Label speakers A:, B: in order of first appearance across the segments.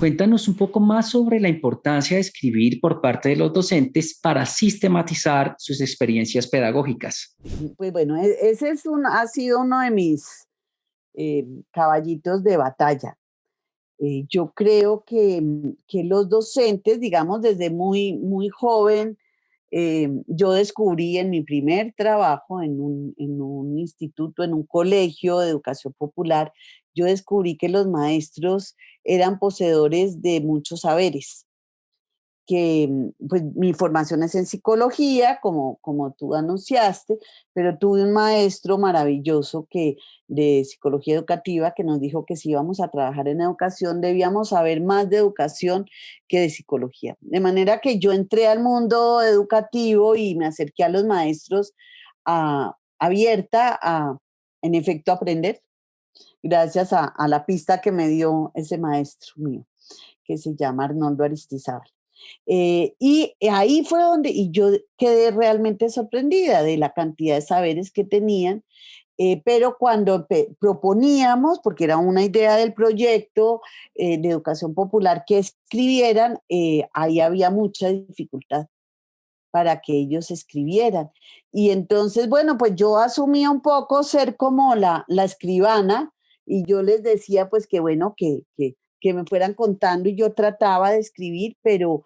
A: Cuéntanos un poco más sobre la importancia de escribir por parte de los docentes para sistematizar sus experiencias pedagógicas.
B: Pues bueno, ese ha sido uno de mis caballitos de batalla. Yo creo que los docentes, digamos, desde muy joven, yo descubrí en mi primer trabajo en un instituto, en un colegio de educación popular, yo descubrí que los maestros eran poseedores de muchos saberes que pues mi formación es en psicología, como tú anunciaste, pero tuve un maestro maravilloso de psicología educativa que nos dijo que si íbamos a trabajar en educación debíamos saber más de educación que de psicología. De manera que yo entré al mundo educativo y me acerqué a los maestros abierta a, en efecto, aprender, gracias a la pista que me dio ese maestro mío, que se llama Arnoldo Aristizábal. Y ahí fue donde, y yo quedé realmente sorprendida de la cantidad de saberes que tenían, pero cuando proponíamos, porque era una idea del proyecto de educación popular, que escribieran, ahí había mucha dificultad para que ellos escribieran. Y entonces, bueno, pues yo asumía un poco ser como la escribana y yo les decía pues que bueno, que me fueran contando y yo trataba de escribir, pero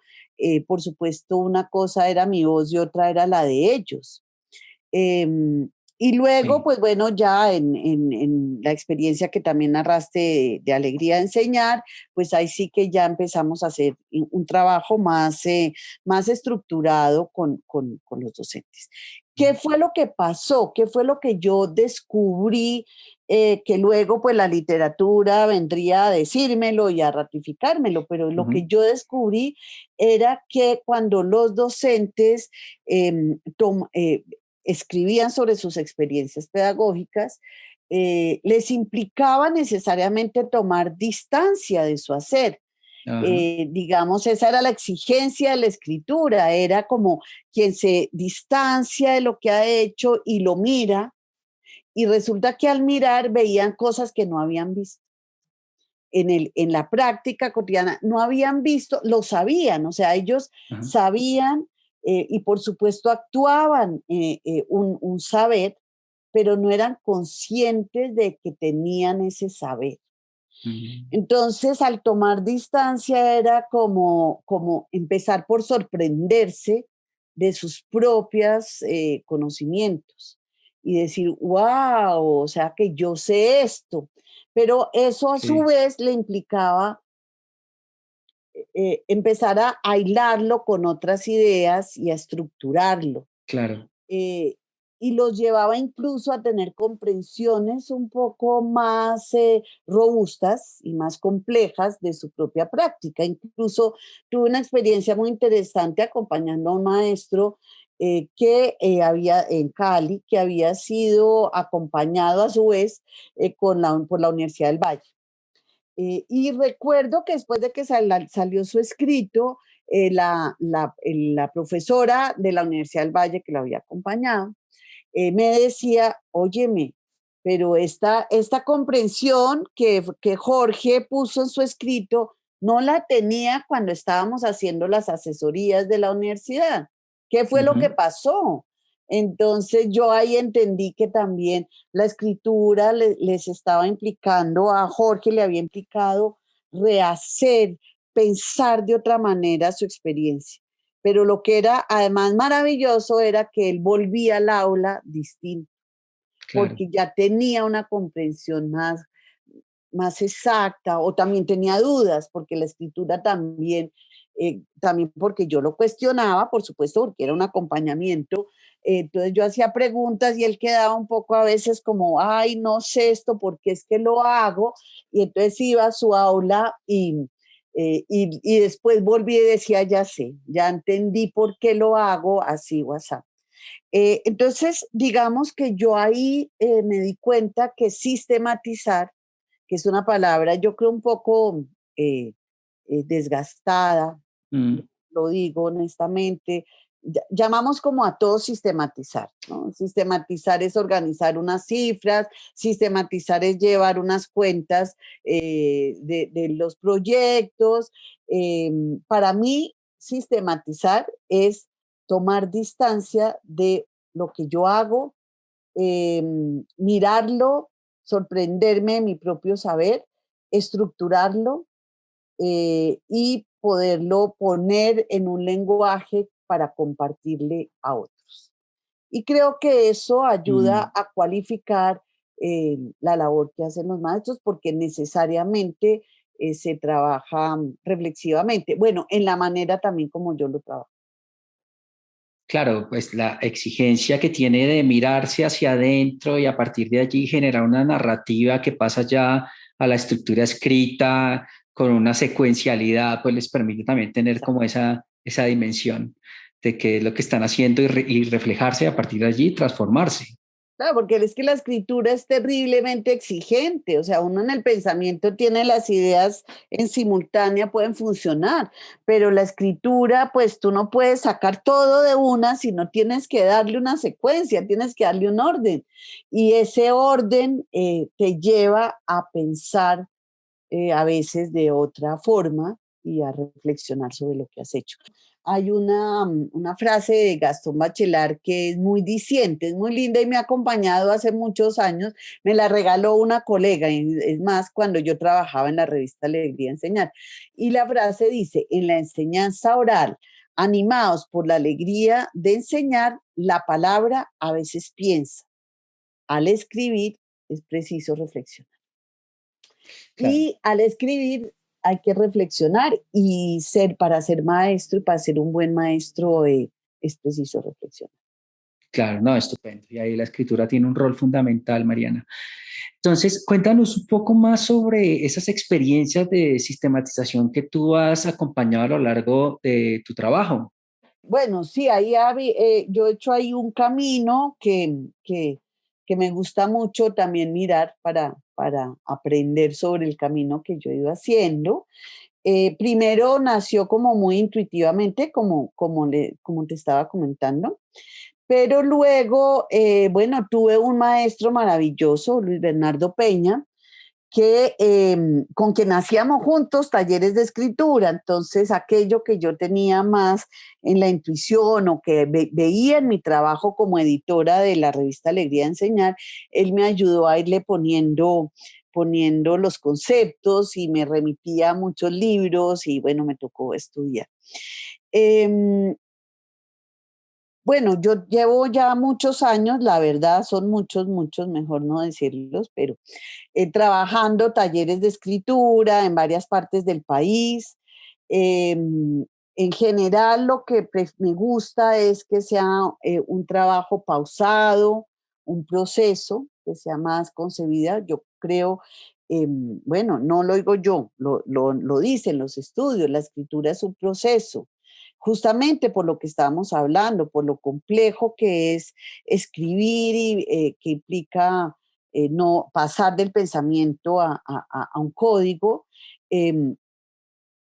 B: por supuesto una cosa era mi voz y otra era la de ellos. Em, y luego,
A: Sí.
B: pues bueno, ya en la experiencia que también narraste de alegría de enseñar, pues ahí sí que ya empezamos a hacer un trabajo más estructurado con los docentes. ¿Qué fue lo que pasó? ¿Qué fue lo que yo descubrí? Que luego pues la literatura vendría a decírmelo y a ratificármelo, pero lo que
A: Ujú.
B: yo descubrí era que cuando los docentes escribían sobre sus experiencias pedagógicas, les implicaba necesariamente tomar distancia de su hacer.
A: Ajá.
B: Digamos, esa era la exigencia de la escritura, era como quien se distancia de lo que ha hecho y lo mira, y resulta que al mirar veían cosas que no habían visto. En la práctica cotidiana no habían visto, lo sabían, o sea, ellos
A: Ajá.
B: sabían y por supuesto actuaban un saber, pero no eran conscientes de que tenían ese saber.
A: Mm.
B: Entonces, al tomar distancia era como empezar por sorprenderse de sus propios conocimientos y decir, wow, o sea que yo sé esto. Pero eso a su
A: Sí,
B: vez le implicaba empezar a hilarlo con otras ideas y a estructurarlo.
A: claro.
B: eh, y los llevaba incluso a tener comprensiones un poco más robustas y más complejas de su propia práctica. Incluso tuve una experiencia muy interesante acompañando a un maestro que había en Cali, que había sido acompañado a su vez por la Universidad del Valle. Y recuerdo que después de que salió su escrito, la profesora de la Universidad del Valle que lo había acompañado, me decía, óyeme, pero esta comprensión que Jorge puso en su escrito no la tenía cuando estábamos haciendo las asesorías de la universidad. ¿Qué fue lo que
A: Ujú.
B: pasó? Entonces yo ahí entendí que también la escritura les estaba implicando, a Jorge le había implicado rehacer, pensar de otra manera su experiencia. Pero lo que era además maravilloso era que él volvía al aula distinto,
A: Claro.
B: porque ya tenía una comprensión más exacta o también tenía dudas, porque la escritura también, también porque yo lo cuestionaba, por supuesto, porque era un acompañamiento. Entonces yo hacía preguntas y él quedaba un poco a veces como, ay, no sé esto, ¿por qué es que lo hago? Y entonces iba a su aula y después volví y decía, ya sé, ya entendí por qué lo hago así o así. Entonces, digamos que yo ahí me di cuenta que sistematizar, que es una palabra, yo creo un poco eh, desgastada,
A: Mm.
B: lo digo honestamente, llamamos como a todo sistematizar, ¿no? Sistematizar es organizar unas cifras, sistematizar es llevar unas cuentas de los proyectos. Para mí, sistematizar es tomar distancia de lo que yo hago, mirarlo, sorprenderme de mi propio saber, estructurarlo y poderlo poner en un lenguaje para compartirle a otros. Y creo que eso ayuda
A: Mm.
B: a cualificar la labor que hacen los maestros porque necesariamente se trabaja reflexivamente. Bueno, en la manera también como yo lo trabajo.
A: Claro, pues la exigencia que tiene de mirarse hacia adentro y a partir de allí generar una narrativa que pasa ya a la estructura escrita con una secuencialidad, pues les permite también tener como esa dimensión de qué es lo que están haciendo y reflejarse a partir de allí, transformarse.
B: Claro, porque es que la escritura es terriblemente exigente, o sea, uno en el pensamiento tiene las ideas en simultánea, pueden funcionar, pero la escritura, pues tú no puedes sacar todo de una, sino tienes que darle una secuencia, tienes que darle un orden. Y ese orden te lleva a pensar a veces de otra forma y a reflexionar sobre lo que has hecho. Hay una frase de Gastón Bachelard que es muy diciente, es muy linda y me ha acompañado hace muchos años. Me la regaló una colega, y es más, cuando yo trabajaba en la revista Alegría Enseñar. Y la frase dice, en la enseñanza oral, animados por la alegría de enseñar, la palabra a veces piensa. Al escribir es preciso reflexionar.
A: Claro.
B: Y al escribir hay que reflexionar y para ser maestro y para ser un buen maestro es preciso reflexionar.
A: Claro, no, estupendo. Y ahí la escritura tiene un rol fundamental, Mariana. Entonces, cuéntanos un poco más sobre esas experiencias de sistematización que tú has acompañado a lo largo de tu trabajo.
B: Bueno, sí, yo he hecho ahí un camino que me gusta mucho también mirar para aprender sobre el camino que yo he ido haciendo. Primero nació como muy intuitivamente, como te estaba comentando. Pero luego, bueno, tuve un maestro maravilloso, Luis Bernardo Peña, con quien hacíamos juntos talleres de escritura. Entonces, aquello que yo tenía más en la intuición o que veía en mi trabajo como editora de la revista Alegría de Enseñar, él me ayudó a irle poniendo los conceptos y me remitía a muchos libros y bueno, me tocó estudiar. Em, bueno, yo llevo ya muchos años, la verdad, son muchos, muchos, mejor no decirlos, pero trabajando talleres de escritura en varias partes del país. Em, en general, lo que me gusta es que sea un trabajo pausado, un proceso que sea más concebida. Yo creo, bueno, no lo digo yo, lo dicen los estudios, la escritura es un proceso justamente por lo que estábamos hablando, por lo complejo que es escribir y que implica no pasar del pensamiento a un código. em,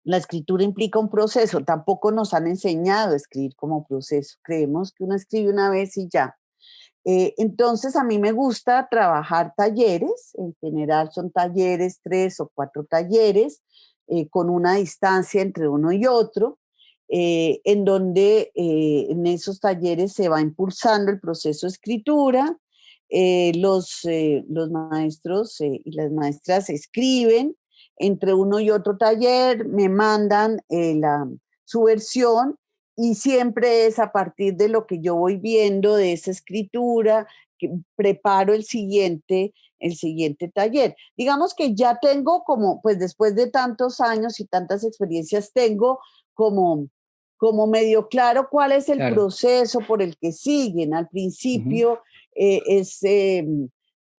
B: la escritura implica un proceso, tampoco nos han enseñado a escribir como proceso, creemos que uno escribe una vez y ya. Entonces a mí me gusta trabajar talleres, en general son talleres, 3 o 4 talleres, con una distancia entre uno y otro, en donde en esos talleres se va impulsando el proceso de escritura, los maestros y las maestras escriben, entre uno y otro taller me mandan su versión y siempre es a partir de lo que yo voy viendo de esa escritura que preparo el siguiente taller. Digamos que ya tengo como, pues después de tantos años y tantas experiencias, tengo como, como medio claro cuál es el
A: Claro.
B: proceso por el que siguen. Al
A: Ujú.
B: principio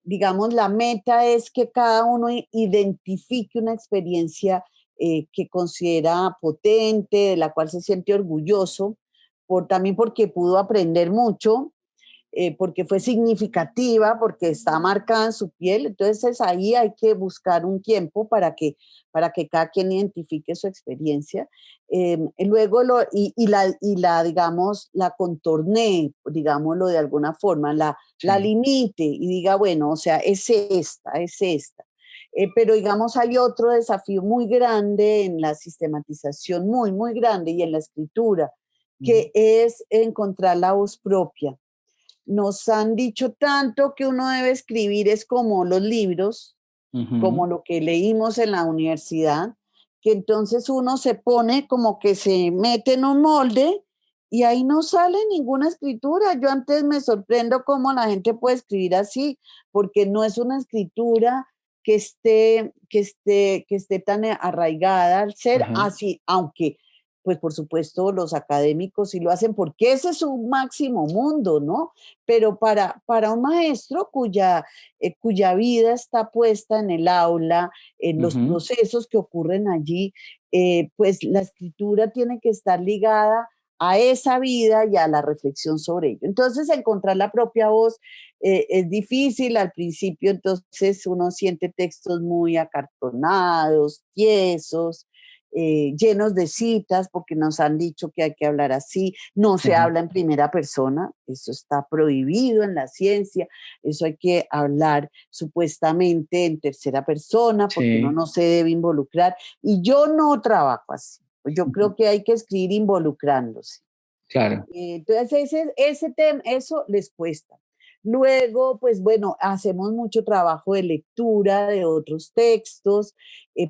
B: digamos, la meta es que cada uno identifique una experiencia que considera potente, de la cual se siente orgulloso, también porque pudo aprender mucho. porque fue significativa, porque está marcada en su piel. Entonces ahí hay que buscar un tiempo para que cada quien identifique su experiencia. Luego digamos, la contorné, digámoslo de alguna forma, la
A: Sí.
B: limite y diga, bueno, o sea, es esta, es esta. Pero digamos, hay otro desafío muy grande en la sistematización, muy, muy grande, y en la escritura,
A: Ujú.
B: que es encontrar la voz propia. Nos han dicho tanto que uno debe escribir, es como los libros, como
A: Ujú.
B: lo que leímos en la universidad, que entonces uno se pone como que se mete en un molde y ahí no sale ninguna escritura. Yo antes me sorprendo cómo la gente puede escribir así, porque no es una escritura que esté tan arraigada al ser
A: Ajá.
B: así, aunque pues por supuesto los académicos sí lo hacen porque ese es un máximo mundo, ¿no? Pero para un maestro cuya vida está puesta en el aula, en los
A: Ujú.
B: procesos que ocurren allí, pues la escritura tiene que estar ligada a esa vida y a la reflexión sobre ello. Entonces, encontrar la propia voz es difícil al principio, entonces uno siente textos muy acartonados, tiesos, llenos de citas, porque nos han dicho que hay que hablar así, no se
A: Ajá.
B: habla en primera persona, eso está prohibido en la ciencia, eso hay que hablar supuestamente en tercera persona, porque uno
A: Sí.
B: no se debe involucrar, y yo no trabajo así, yo
A: Ujú.
B: creo que hay que escribir involucrándose.
A: Claro.
B: Entonces, ese tema, eso les cuesta. Luego, pues bueno, hacemos mucho trabajo de lectura de otros textos.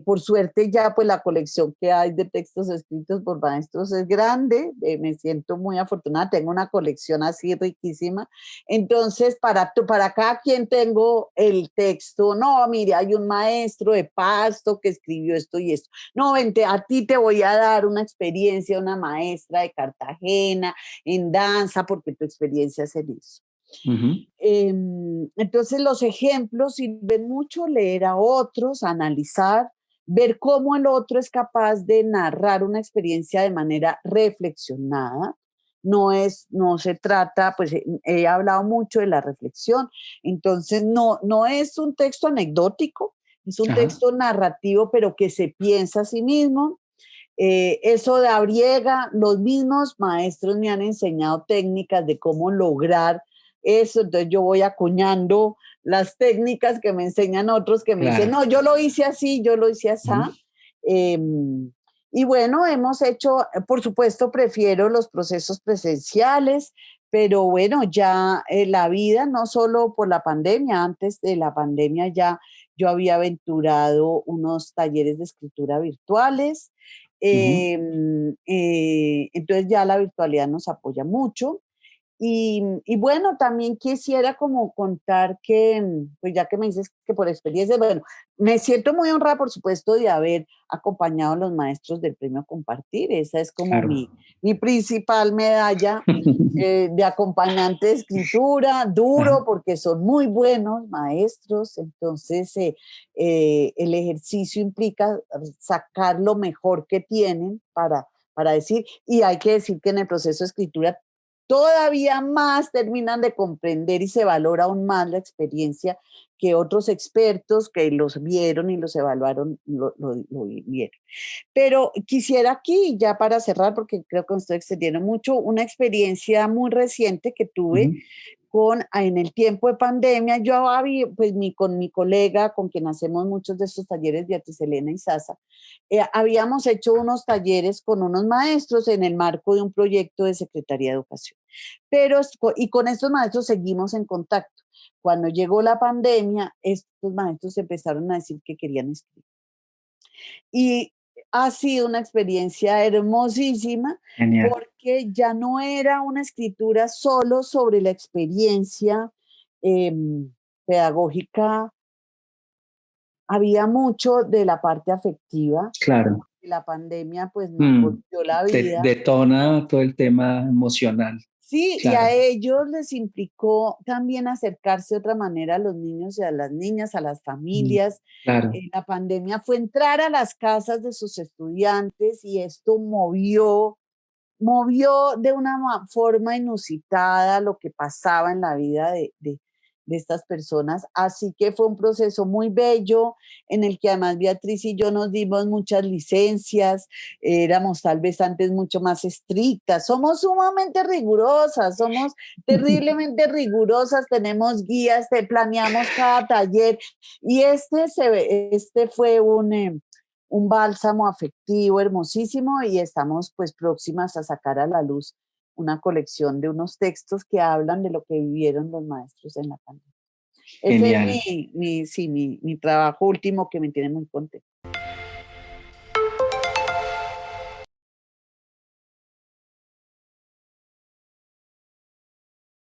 B: Por suerte ya pues la colección que hay de textos escritos por maestros es grande. Me siento muy afortunada. Tengo una colección así riquísima. Entonces, para cada quien tengo el texto. No, mire, hay un maestro de Pasto que escribió esto y esto. No, vente, a ti te voy a dar una experiencia, una maestra de Cartagena en danza, porque tu experiencia es en eso.
A: Ujú.
B: Entonces los ejemplos sirven mucho, leer a otros, analizar, ver cómo el otro es capaz de narrar una experiencia de manera reflexionada. No se trata, pues he hablado mucho de la reflexión, entonces no es un texto anecdótico, es un
A: Ajá.
B: texto narrativo, pero que se piensa a sí mismo. Eso de Abriega, los mismos maestros me han enseñado técnicas de cómo lograr eso, entonces yo voy acuñando las técnicas que me enseñan otros que me dicen,
A: Claro.
B: no, yo lo hice así, yo lo hice así.
A: Ujú.
B: Y bueno, hemos hecho, por supuesto, prefiero los procesos presenciales, pero bueno, ya la vida, no solo por la pandemia, antes de la pandemia ya yo había aventurado unos talleres de escritura virtuales.
A: Ujú.
B: Entonces ya la virtualidad nos apoya mucho. Y bueno, también quisiera como contar que, pues ya que me dices que por experiencia, bueno, me siento muy honrada, por supuesto, de haber acompañado a los maestros del premio Compartir. Esa es como
A: Claro.
B: mi principal medalla de acompañante de escritura,
A: Ajá.
B: duro porque son muy buenos maestros, entonces el ejercicio implica sacar lo mejor que tienen para decir, y hay que decir que en el proceso de escritura todavía más terminan de comprender y se valora aún más la experiencia que otros expertos que los vieron y los evaluaron lo vieron. Pero quisiera aquí, ya para cerrar, porque creo que me estoy extendiendo mucho, una experiencia muy reciente que tuve
A: Ujú.
B: en el tiempo de pandemia. Yo había, pues con mi colega, con quien hacemos muchos de estos talleres, Beatriz Elena y Sasa, habíamos hecho unos talleres con unos maestros en el marco de un proyecto de Secretaría de Educación. Y con estos maestros seguimos en contacto. Cuando llegó la pandemia, estos maestros empezaron a decir que querían escribir. Y ha sido una experiencia hermosísima
A: Genial.
B: porque ya no era una escritura solo sobre la experiencia pedagógica, había mucho de la parte afectiva.
A: Claro.
B: La pandemia pues nos
A: Mm.
B: golpeó la vida.
A: Detona todo el tema emocional.
B: Sí, y a
A: Claro.
B: ellos les implicó también acercarse de otra manera a los niños y a las niñas, a las
A: Mm.
B: familias.
A: Claro.
B: La pandemia fue entrar a las casas de sus estudiantes y esto movió. movió de una forma inusitada lo que pasaba en la vida de estas personas. Así que fue un proceso muy bello en el que además Beatriz y yo nos dimos muchas licencias, éramos tal vez antes mucho más estrictas, somos sumamente rigurosas, somos terriblemente rigurosas, tenemos guías, planeamos cada taller y este fue un bálsamo afectivo hermosísimo y estamos pues próximas a sacar a la luz una colección de unos textos que hablan de lo que vivieron los maestros en la pandemia. Ese es
A: Genial.
B: sí, mi trabajo último que me tiene muy contenta.